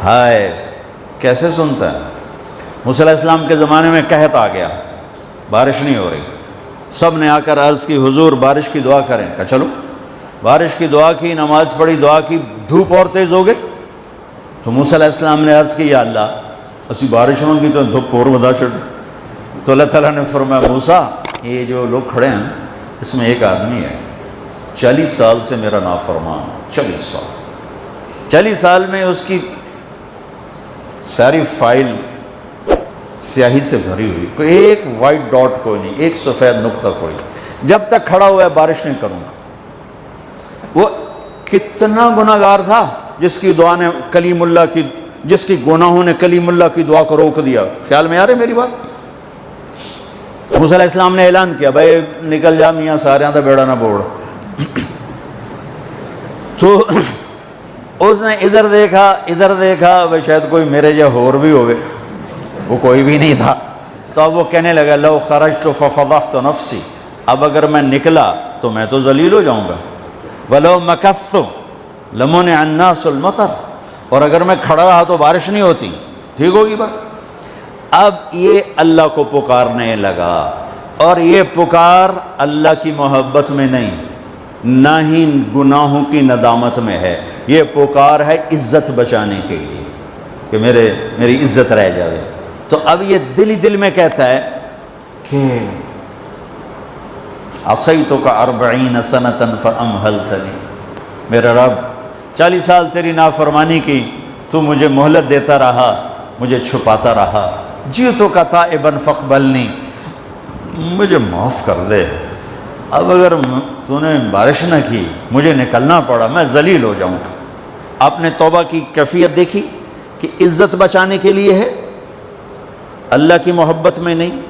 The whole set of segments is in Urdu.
ہائے کیسے سنتا ہے؟ موسیٰ علیہ السلام کے زمانے میں قحط آ گیا، بارش نہیں ہو رہی، سب نے آ کر عرض کی حضور بارش کی دعا کریں، کہا چلو بارش کی دعا کی، نماز پڑھی، دعا کی، دھوپ اور تیز ہو گئی تو موسیٰ علیہ السلام نے عرض کی یا اللہ اسی بارش ہوں گی تو دھوپ اور بدا چڑھ، تو اللہ تعالیٰ نے فرمایا موسیٰ یہ جو لوگ کھڑے ہیں اس میں ایک آدمی ہے 40 سال سے میرا نافرمان، 40 سال میں اس کی ساری فائل سیاہی سے بھری ہوئی، کوئی ایک وائٹ ڈاٹ کوئی نہیں، ایک سفید نقطہ کوئی، جب تک کھڑا ہوا ہے بارش نہیں کروں گا۔ وہ کتنا گناہگار تھا جس کی دعا نے کلیم اللہ کی، جس کی گناہوں نے کلیم اللہ کی دعا کو روک دیا۔ خیال میں آ رہے میری بات؟ موسیٰ علیہ السلام نے اعلان کیا بھائی نکل جا میاں سارے دا بیڑا نہ بوڑ۔ تو اس نے ادھر دیکھا بھائی شاید کوئی میرے جا ہور بھی ہوئے، وہ کوئی بھی نہیں تھا، تو اب وہ کہنے لگا لو خرجت ففضحت نفسی، اب اگر میں نکلا تو میں تو ذلیل ہو جاؤں گا، ولو مکثت لمنع الناس المطر، اور اگر میں کھڑا رہا تو بارش نہیں ہوتی، ٹھیک ہوگی بات۔ اب یہ اللہ کو پکارنے لگا، اور یہ پکار اللہ کی محبت میں نہیں، نہ ہی گناہوں کی ندامت میں ہے، یہ پکار ہے عزت بچانے کے لیے کہ میری عزت رہ جائے۔ تو اب یہ دل ہی دل میں کہتا ہے کہ عصیتک 40 سنۃ فامہلتنی، میرا رب 40 سال تیری نافرمانی کی، تو مجھے مہلت دیتا رہا، مجھے چھپاتا رہا، جئتک تائبا فاقبلنی، مجھے معاف کر دے، اب اگر تو نے بارش نہ کی مجھے نکلنا پڑا میں ذلیل ہو جاؤں گا۔ آپ نے توبہ کی کیفیت دیکھی کہ عزت بچانے کے لیے ہے، اللہ کی محبت میں نہیں،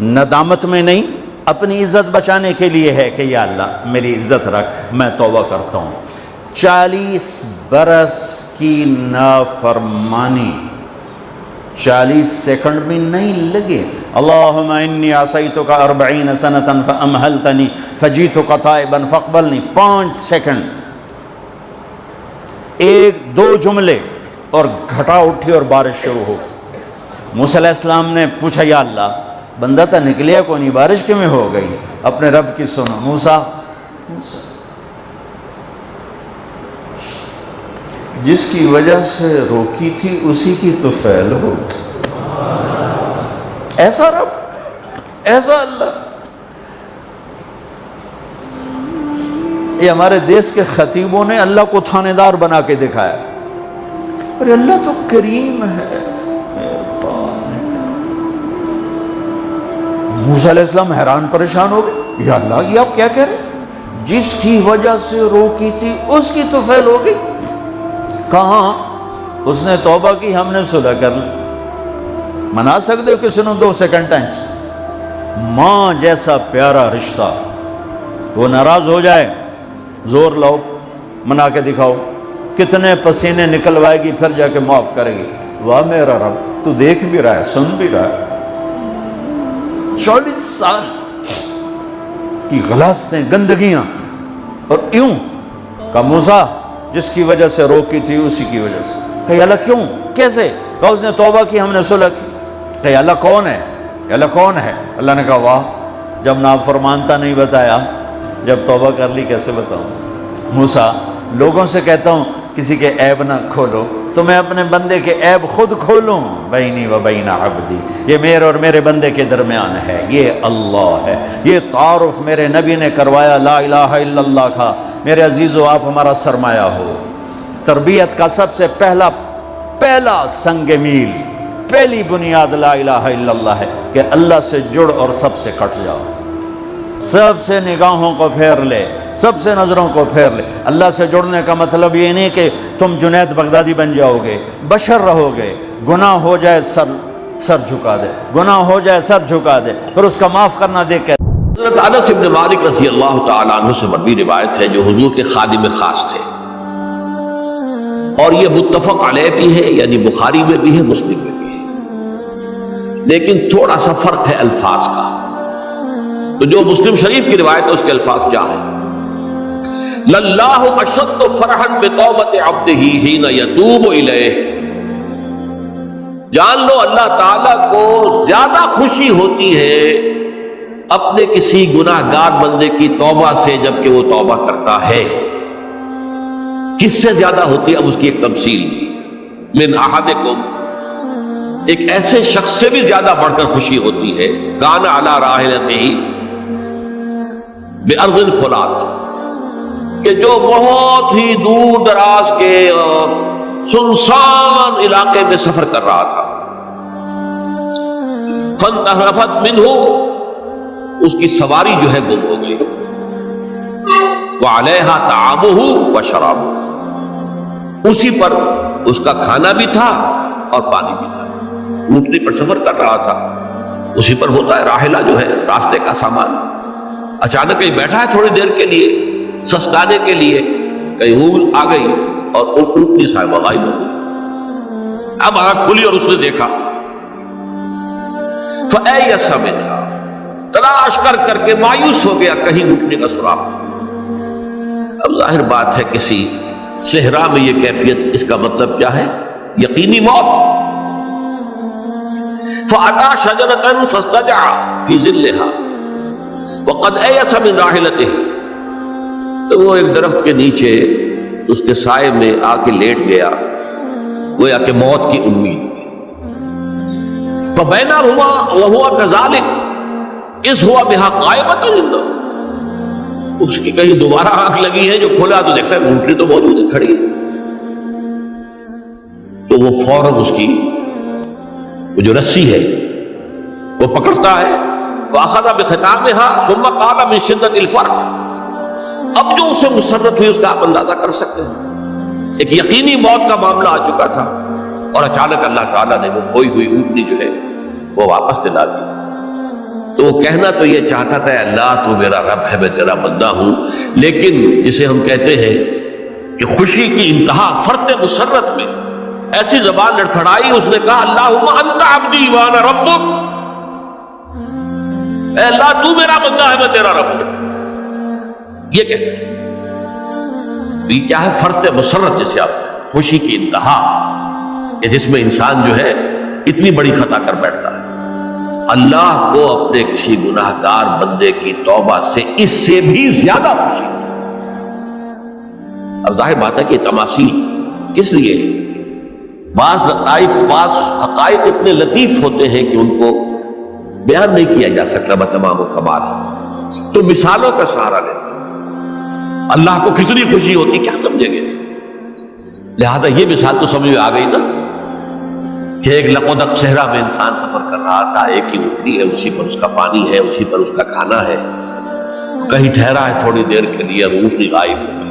ندامت میں نہیں، اپنی عزت بچانے کے لیے ہے کہ یا اللہ میری عزت رکھ، میں توبہ کرتا ہوں۔ 40 برس کی نافرمانی 40 سیکنڈ بھی نہیں لگے۔ اللہم انی عصیتک 40 سنۃ فامہلتنی فجئتک تائبا فاقبلنی، 5 سیکنڈ، 1-2 جملے اور گھٹا اٹھی اور بارش شروع ہو گئی۔ موسیٰ علیہ السلام نے پوچھا یا اللہ بندہ تھا نکلیا کو نہیں، بارش کیوں میں ہو گئی؟ اپنے رب کی سنو، موسیٰ جس کی وجہ سے روکی تھی اسی کی تو فعل ہو، ایسا رب، ایسا اللہ۔ یہ ہمارے دیس کے خطیبوں نے اللہ کو تھانے دار بنا کے دکھایا، ارے اللہ تو کریم ہے۔ موسیٰ علیہ السلام حیران پریشان ہو گئے، یا اللہ یہ آپ کیا کہہ رہے؟ جس کی وجہ سے روکی تھی اس کی تو فعل ہو گئی۔ کہاں؟ اس نے توبہ کی، ہم نے صلح کر لی۔ منا سکتے ہو کسی نے 2 سیکنڈ ٹائم؟ ماں جیسا پیارا رشتہ، وہ ناراض ہو جائے زور لاؤ منا کے دکھاؤ، کتنے پسینے نکلوائے گی پھر جا کے معاف کرے گی۔ واہ میرا رب تو دیکھ بھی رہا ہے، سن بھی رہا ہے۔ 40 سال کی غلاظتیں، گندگیاں، اور یوں کہ موسیٰ جس کی وجہ سے روکی تھی اسی کی وجہ سے۔ کہ اللہ کیوں؟ کیسے؟ کہ اس نے توبہ کی، ہم نے صلح کی۔ کہ اللہ کون ہے؟ اللہ کون ہے؟ اللہ نے کہا واہ، جب نافرمانتا نہیں بتایا، جب توبہ کر لی کیسے بتاؤں؟ موسیٰ لوگوں سے کہتا ہوں کسی کے عیب نہ کھولو تو میں اپنے بندے کے عیب خود کھولوں، بینی و بین عبدی، یہ میرے اور میرے بندے کے درمیان ہے، یہ اللہ ہے۔ یہ تعارف میرے نبی نے کروایا لا الہ الا اللہ کا۔ میرے عزیزو آپ ہمارا سرمایہ ہو۔ تربیت کا سب سے پہلا سنگ میل، پہلی بنیاد لا الہ الا اللہ ہے کہ اللہ سے جڑ اور سب سے کٹ جاؤ، سب سے نگاہوں کو پھیر لے، سب سے نظروں کو پھیر لے۔ اللہ سے جڑنے کا مطلب یہ نہیں کہ تم جنید بغدادی بن جاؤ گے، بشر رہو گے، گناہ ہو جائے سر جھکا دے، گناہ ہو جائے سر جھکا دے، پھر اس کا معاف کرنا دیکھ کے۔ حضرت انس بن مالک رضی اللہ تعالیٰ عنہ سے مروی روایت ہے جو حضور کے خادم خاص تھے، اور یہ متفق علیہ بھی ہے، یعنی بخاری میں بھی ہے، مسلم میں بھی ہے، لیکن تھوڑا سا فرق ہے الفاظ کا۔ تو جو مسلم شریف کی روایت ہے اس کے الفاظ کیا ہے؟ للہ اشد فرحا بتوبۃ عبدہ حین یتوب الیہ، جان لو اللہ تعالیٰ کو زیادہ خوشی ہوتی ہے اپنے کسی گناہ گار بندے کی توبہ سے جبکہ وہ توبہ کرتا ہے۔ کس سے زیادہ ہوتی ہے؟ اب اس کی ایک تفصیل دی، من احدکم، ایک ایسے شخص سے بھی زیادہ بڑھ کر خوشی ہوتی ہے، کان علی راحلتہ، بارض الفرات، کہ جو بہت ہی دور دراز کے اور سنسان علاقے میں سفر کر رہا تھا، فانتحرفت منہ، اس کی سواری جو ہے گم ہو گئی، وعلیہا طعامہ وشرابہ، اسی پر اس کا کھانا بھی تھا اور پانی بھی تھا، اونٹنی پر سفر کر رہا تھا، اسی پر ہوتا ہے راحلہ جو ہے راستے کا سامان، اچانک کہیں بیٹھا ہے تھوڑی دیر کے لیے سستانے کے لیے، کہیں اونگ آ گئی اور اونٹنی صاحب غائب ہو گئی۔ اب آنکھ کھلی اور اس نے دیکھا، فَأَيَّسَ مِنْهَا، تلاش کر کر کے مایوس ہو گیا، کہیں اونٹنی کا سراغ نہیں۔ اب ظاہر بات ہے کسی صحرا میں یہ کیفیت، اس کا مطلب کیا ہے؟ یقینی موت۔ فَأَتَى شَجَرَةً فَاسْتَجَعَ فِي ظِلِّهَا وَقَدْ أَيَسَ مِنْ رَاحِلَتِهِ، تو وہ ایک درخت کے نیچے اس کے سائے میں آ کے لیٹ گیا، گویا کہ موت کی امید۔ فَبَيْنَهُمَا وَهُوَ كَذَلِكَ إِذْ هُوَ بِهَا قَائِمَةٌ عِندَهُ، اس کی کہیں دوبارہ آنکھ لگی ہے، جو کھولا تو دیکھتا ہے اونٹنی تو موجود ہے، کھڑی ہے، تو وہ فوراً اس کی وہ جو رسی ہے وہ پکڑتا ہے، وَأَخَذَ بِخِتَامِهَا ثُمَّ قَالَ مِن شِدَّةِ الْفَرْحِ، اب جو اسے مسرت ہوئی اس کا آپ اندازہ کر سکتے ہیں، ایک یقینی موت کا معاملہ آ چکا تھا، اور اچانک اللہ تعالیٰ نے وہ کھوئی ہوئی اونٹنی جو ہے وہ واپس دلا دی۔ تو وہ کہنا تو یہ چاہتا تھا، اللہ تو میرا رب ہے، میں تیرا بندہ ہوں، لیکن جسے ہم کہتے ہیں کہ خوشی کی انتہا فرط مسرت میں ایسی زبان لڑکھڑائی، اس نے کہا اللہم انت عبدی وانا ربک، اے اللہ تو میرا بندہ ہے، میں تیرا رب ہوں، یہ کہتے ہیں۔ یہ کیا ہے؟ فرط مسرت، جسے آپ خوشی کی انتہا، کہ جس میں انسان جو ہے اتنی بڑی خطا کر بیٹھتا ہے۔ اللہ کو اپنے کسی گناہ گار بندے کی توبہ سے اس سے بھی زیادہ خوشی۔ اب ظاہر بات ہے کہ تماثیل کس لیے؟ بعض لطائف، بعض حقائق اتنے لطیف ہوتے ہیں کہ ان کو بیان نہیں کیا جا سکتا بتمام و کمال، تو مثالوں کا سہارا لیں۔ اللہ کو کتنی خوشی ہوتی کیا سمجھیں گے؟ لہذا یہ مثال تو سمجھ میں آ گئی نا، کہ ایک لقودق صحرا میں انسان سفر کر رہا تھا، ایک ہی اونٹنی ہے، اسی پر اس کا پانی ہے، اسی پر اس کا کھانا ہے، کہیں ٹھہرا ہے تھوڑی دیر کے لیے اور اونٹنی غائب ہو گئی،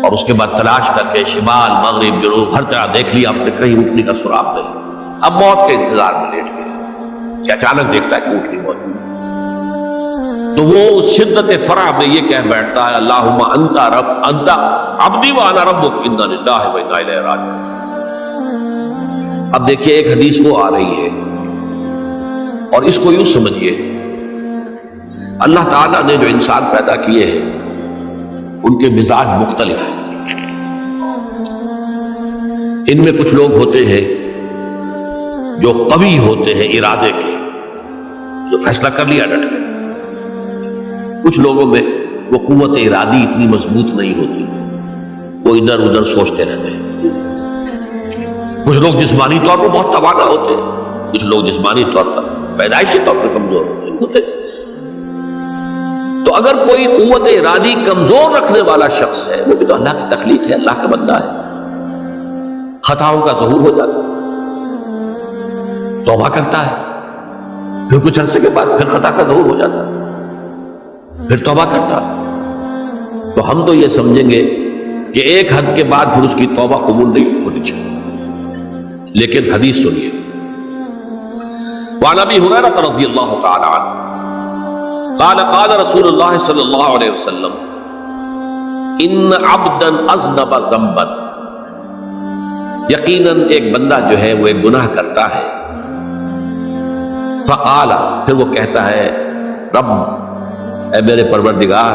اور اس کے بعد تلاش کر کے شمال مغرب جنوب ہر طرح دیکھ لیا آپ نے، کہیں اونٹنی کا سراغ نہیں۔ اب موت کے انتظار میں لیٹ گیا کہ اچانک دیکھتا ہے کہ اونٹنی موجود، تو وہ اس شدت فرح میں یہ کہہ بیٹھتا ہے اللہم انت رب انت عبدی وانا ربک انا للہ و انا الیہ راجعون۔ اب دیکھیے ایک حدیث وہ آ رہی ہے، اور اس کو یوں سمجھیے، اللہ تعالیٰ نے جو انسان پیدا کیے ہیں ان کے مزاج مختلف ہیں۔ ان میں کچھ لوگ ہوتے ہیں جو قوی ہوتے ہیں ارادے کے، جو فیصلہ کر لیا ڈٹ گئے۔ کچھ لوگوں میں وہ قوت ارادی اتنی مضبوط نہیں ہوتی، وہ ادھر ادھر سوچتے رہتے ہیں۔ کچھ لوگ جسمانی طور پر بہت توانا ہوتے ہیں، کچھ لوگ جسمانی طور پر پیدائشی طور پر کمزور ہوتے ہیں۔ تو اگر کوئی قوت ارادی کمزور رکھنے والا شخص ہے، وہ بھی تو اللہ کی تخلیق ہے، اللہ کا بندہ ہے، خطاؤں کا ظہور ہو جاتا ہے، توبہ کرتا ہے، پھر کچھ عرصے کے بعد پھر خطا کا ظہور ہو جاتا ہے، پھر توبہ کرتا ہے، تو ہم تو یہ سمجھیں گے کہ ایک حد کے بعد پھر اس کی توبہ قبول نہیں ہونی چاہیے۔ لیکن حدیث سنیے، وعن ابی ہریرہ رضی اللہ تعالی عنہ قال قال رسول اللہ صلی اللہ علیہ وسلم ان عبدا اذنب ذنبا، یقیناً ایک بندہ جو ہے وہ ایک گناہ کرتا ہے، فقال، پھر وہ کہتا ہے رب، اے میرے پروردگار،